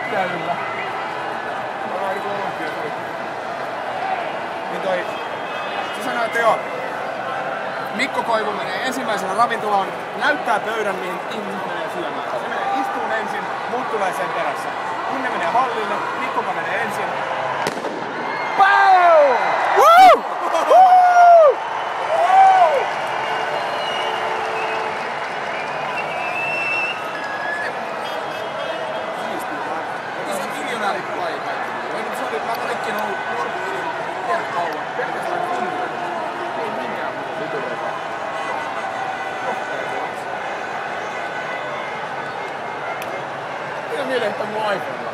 Kyllä. Ollaan niinku olympiasuihku. Niin toi... Sä sanoit, että joo. Mikko Koivu menee ensimmäisenä ravintolaan, näyttää pöydän, mihin ihmiset menee syömään. Se menee istuun ensin, muut tulee sen perässä. Kun ne menee hallille, Mikko menee ensin. Pow! Woo! Woo! Se on miljonääriplaji kaikki. Se oli, mä kaikkien ollut nuorten tiedä kauan. Pelkästään tuntuu. Ei minkään muuta videoita. Mitä mieleen, että on mun iPhone?